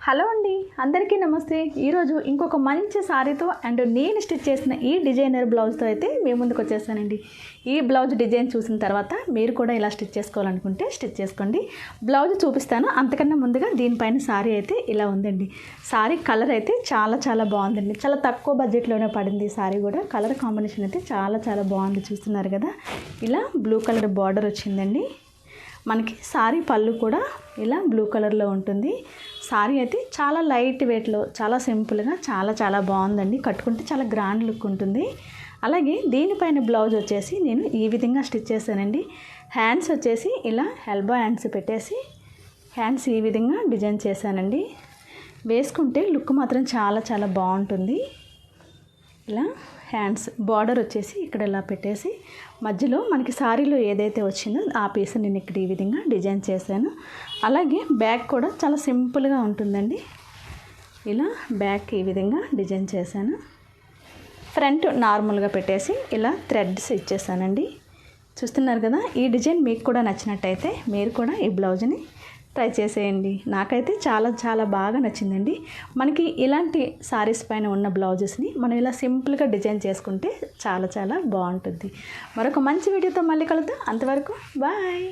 Hello అండి, అందరికీ నమస్తే. ఈరోజు ఇంకొక మంచి సారీతో అండ్ నేను స్టిచ్ చేసిన ఈ డిజైనర్ బ్లౌజ్తో అయితే మేము ముందుకు వచ్చేసానండి. ఈ బ్లౌజ్ డిజైన్ చూసిన తర్వాత మీరు కూడా ఇలా స్టిచ్ చేసుకోవాలనుకుంటే స్టిచ్ చేసుకోండి. బ్లౌజ్ చూపిస్తాను. అంతకన్నా ముందుగా దీనిపైన సారీ అయితే ఇలా ఉందండి. సారీ కలర్ అయితే చాలా బాగుందండి. చాలా తక్కువ బడ్జెట్లోనే పడింది. సారీ కూడా కలర్ కాంబినేషన్ అయితే చాలా బాగుంది. చూస్తున్నారు కదా, ఇలా బ్లూ కలర్ బార్డర్ వచ్చిందండి. మనకి సారీ పళ్ళు కూడా ఇలా బ్లూ కలర్లో ఉంటుంది. సారీ అయితే చాలా లైట్ వెయిట్లో, చాలా సింపుల్గా చాలా బాగుందండి. కట్టుకుంటే చాలా గ్రాండ్ లుక్ ఉంటుంది. అలాగే దీనిపైన బ్లౌజ్ వచ్చేసి నేను ఈ విధంగా స్టిచ్ చేశానండి. హ్యాండ్స్ వచ్చేసి ఇలా ఎల్బో హ్యాండ్స్ పెట్టేసి హ్యాండ్స్ ఈ విధంగా డిజైన్ చేశానండి. వేసుకుంటే లుక్ మాత్రం చాలా బాగుంటుంది. ఇలా హ్యాండ్స్ బార్డర్ వచ్చేసి ఇక్కడ ఇలా పెట్టేసి మధ్యలో మనకి సారీలో ఏదైతే వచ్చిందో ఆ పీస్ నేను ఇక్కడ ఈ విధంగా డిజైన్ చేశాను. అలాగే బ్యాక్ కూడా చాలా సింపుల్గా ఉంటుందండి. ఇలా బ్యాక్ ఈ విధంగా డిజైన్ చేశాను. ఫ్రంట్ నార్మల్గా పెట్టేసి ఇలా థ్రెడ్స్ ఇచ్చేసానండి. చూస్తున్నారు కదా, ఈ డిజైన్ మీకు కూడా నచ్చినట్టయితే మీరు కూడా ఈ బ్లౌజ్ని ట్రై చేసేయండి. నాకైతే చాలా బాగా నచ్చిందండి. మనకి ఇలాంటి సారీస్ పైన ఉన్న బ్లౌజెస్ని మనం ఇలా సింపుల్గా డిజైన్ చేసుకుంటే చాలా బాగుంటుంది. మరొక మంచి వీడియోతో మళ్ళీ కలుద్దాం. అంతవరకు బాయ్.